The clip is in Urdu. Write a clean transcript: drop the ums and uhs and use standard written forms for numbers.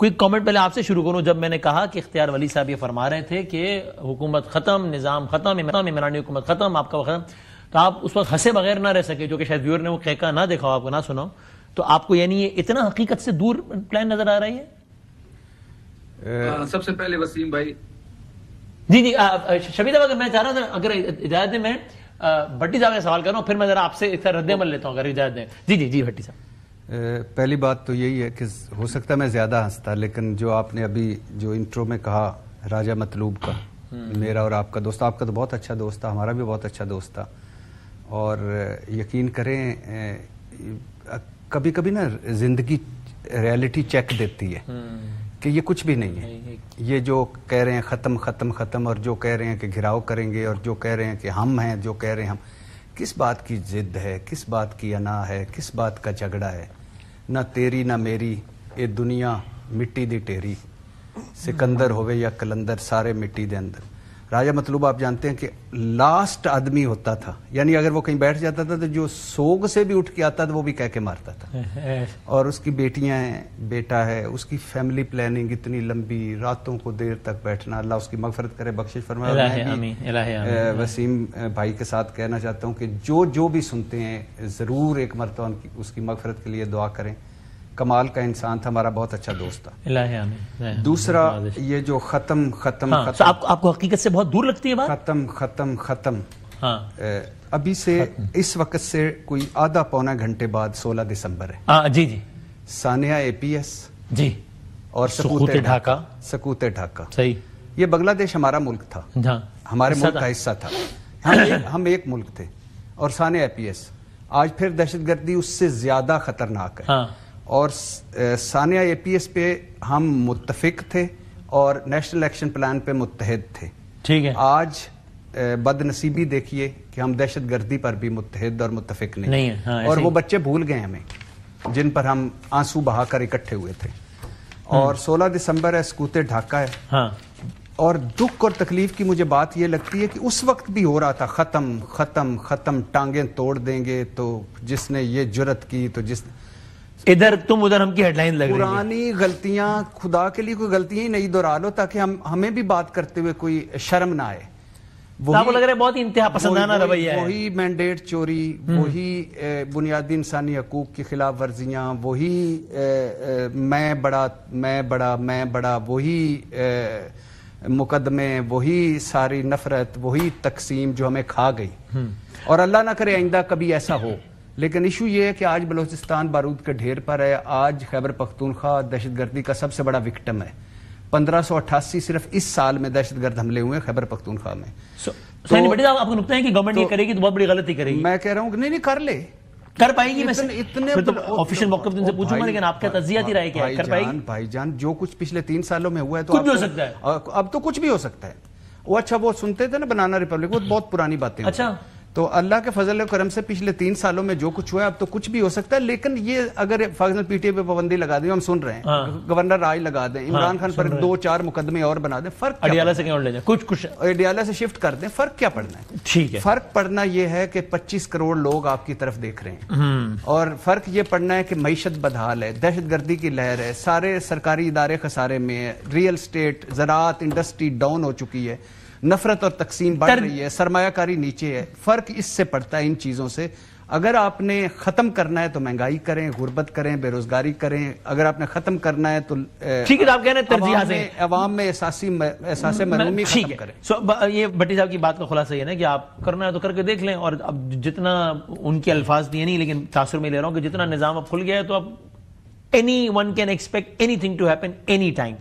کوئک کامنٹ پہلے آپ سے شروع کروں. جب میں نے کہا کہ اختیار ولی صاحب یہ فرما رہے تھے کہ حکومت ختم, نظام ختم, عمرانی حکومت ختم, آپ کا ختم, تو آپ اس وقت ہنسے بغیر نہ رہ سکے, جو کہ شاید ویور نے وہ کہکا نہ دیکھا ہو, آپ کو نہ سنا ہو. تو آپ کو یعنی یہ اتنا حقیقت سے دور پلان نظر آ رہی ہے؟ سب سے پہلے وسیم بھائی جی شبیدہ اگر میں چاہ رہا تھا, اگر اجازت دیں, میں بھٹی صاحب کا سوال کر رہا ہوں, پھر میں ذرا آپ سے ایک رد عمل لیتا ہوں اگر اجازت دیں. جی بھٹی صاحب. پہلی بات تو یہی ہے کہ ہو سکتا ہے میں زیادہ ہنستا, لیکن جو آپ نے ابھی جو انٹرو میں کہا راجہ مطلوب کا, میرا اور آپ کا دوست, آپ کا تو بہت اچھا دوست تھا, ہمارا بھی بہت اچھا دوست تھا. اور یقین کریں کبھی کبھی نا زندگی ریالٹی چیک دیتی ہے کہ یہ کچھ بھی نہیں ہے. یہ جو کہہ رہے ہیں ختم ختم ختم, اور جو کہہ رہے ہیں کہ گھراؤ کریں گے, اور جو کہہ رہے ہیں کہ ہم ہیں, جو کہہ رہے ہیں ہم, کس بات کی ضد ہے, کس بات کی انا ہے, کس بات کا جھگڑا ہے. نہ تیری نہ میری اے دنیا مٹی دی ٹیری, سکندر ہوئے یا کلندر سارے مٹی دے اندر. راجہ مطلوب آپ جانتے ہیں کہ لاسٹ آدمی ہوتا تھا, یعنی اگر وہ کہیں بیٹھ جاتا تھا تو جو سوگ سے بھی اٹھ کے آتا تھا وہ بھی کہہ کے مارتا تھا. اور اس کی بیٹیاں ہیں, بیٹا ہے, اس کی فیملی پلاننگ اتنی لمبی, راتوں کو دیر تک بیٹھنا, اللہ اس کی مغفرت کرے, بخشش فرمائے. میں وسیم بھائی کے ساتھ کہنا چاہتا ہوں کہ جو بھی سنتے ہیں ضرور ایک مرتبہ اس کی مغفرت کے لیے دعا کریں. کمال کا انسان تھا, ہمارا بہت اچھا دوست تھا. دوسرا یہ جو ختم ختم ختم, آپ کو حقیقت سے بہت دور لگتی ہے بات؟ ختم ختم ختم ابھی سے اس وقت سے کوئی آدھا پونا گھنٹے بعد 16 دسمبر ہے. جی سانحہ اے پی ایس جی, اور سکوت ڈھاکہ. صحیح. یہ بنگلہ دیش ہمارا ملک تھا, ہمارے ملک کا حصہ تھا, ہم ایک ملک تھے. اور سانحہ اے پی ایس آج پھر دہشت گردی اس سے زیادہ خطرناک ہے. اور سانحہ اے پی ایس پہ ہم متفق تھے اور نیشنل ایکشن پلان پہ متحد تھے. ٹھیک ہے. آج بد نصیبی دیکھیے کہ ہم دہشت گردی پر بھی متحد اور متفق نہیں ہیں, اور وہ بچے بھول گئے ہمیں جن پر ہم آنسو بہا کر اکٹھے ہوئے تھے. اور 16 دسمبر ہے, سکوت ڈھاکہ ہے. اور دکھ اور تکلیف کی مجھے بات یہ لگتی ہے کہ اس وقت بھی ہو رہا تھا ختم ختم ختم, ٹانگیں توڑ دیں گے تو جس نے یہ جرت کی, تو جس ادھر تم ادھر ہم کی ہیڈ لائن لگ رہی ہے. پرانی غلطیاں, خدا کے لیے کوئی غلطیاں ہی نہیں دہرا لو تاکہ ہمیں بھی بات کرتے ہوئے کوئی شرم نہ آئے. آپ کو لگ رہا ہے بہت انتہا پسندانہ رویہ ہے. وہی مینڈیٹ چوری, وہی بنیادی انسانی حقوق کی خلاف ورزیاں, وہی میں بڑا, وہی مقدمے, وہی ساری نفرت, وہی تقسیم جو ہمیں کھا گئی. اور اللہ نہ کرے آئندہ کبھی ایسا ہو. لیکن ایشو یہ ہے کہ آج بلوچستان بارود کے ڈھیر پر ہے. آج خیبر پختونخوا دہشت گردی کا سب سے بڑا وکٹم ہے. 1588 صرف اس سال میں دہشت گرد حملے ہوئے ہیں خیبر پختونخوا میں. آپ کو نقطہ ہے کہ گورنمنٹ یہ کرے گی تو بہت بڑی غلطی کرے گی. میں کہہ رہا ہوں کہ نہیں کر لے, کر پائے گی. اتنے آفیشیل موقف ان سے پوچھوں گا, لیکن آپ کا تجزیاتی رائے کیا ہے, کر پائے گی؟ بھائی جان, جو کچھ پچھلے 3 سالوں میں ہوا ہے تو کچھ بھی ہو سکتا ہے. اب تو کچھ بھی ہو سکتا ہے. وہ اچھا وہ سنتے تھے نا بنانا ریپبلک, وہ بہت پرانی باتیں. اچھا, تو اللہ کے فضل و کرم سے پچھلے 3 سالوں میں جو کچھ ہوا ہے اب تو کچھ بھی ہو سکتا ہے. لیکن یہ اگر فاغن پی ٹی اے پہ پابندی لگا دیں, ہم سن رہے ہیں, گورنر راج لگا دیں, عمران خان پر 2-4 مقدمے اور بنا دیں, فرق اڈیالہ سے کہیں اور لے جائیں, کچھ اڈیالہ سے شفٹ کر دیں, فرق کیا پڑنا ہے؟ ٹھیک ہے. فرق پڑنا یہ ہے کہ 25 کروڑ لوگ آپ کی طرف دیکھ رہے ہیں, اور فرق یہ پڑنا ہے کہ معیشت بدحال ہے, دہشت گردی کی لہر ہے, سارے سرکاری ادارے خسارے میں ہے, ریئل اسٹیٹ, زراعت, انڈسٹری ڈاؤن ہو چکی ہے, نفرت اور تقسیم بڑھ رہی ہے, سرمایہ کاری نیچے ہے. فرق اس سے پڑتا ہے ان چیزوں سے. اگر آپ نے ختم کرنا ہے تو مہنگائی کریں, غربت کریں, بے روزگاری کریں. اگر آپ نے ختم کرنا ہے تو ٹھیک ہے, آپ کہہ رہے ہیں ترجیحات ہیں, عوام میں احساس محرومی ختم کریں. یہ بھٹی صاحب کی بات کا خلاصہ یہ ہے کہ آپ کرنا ہے تو کر کے دیکھ لیں. اور اب جتنا ان کے الفاظ دیے نہیں, لیکن تاثر میں لے رہا ہوں کہ جتنا نظام اب کھل گیا ہے تو اب anyone can expect anything to happen any time.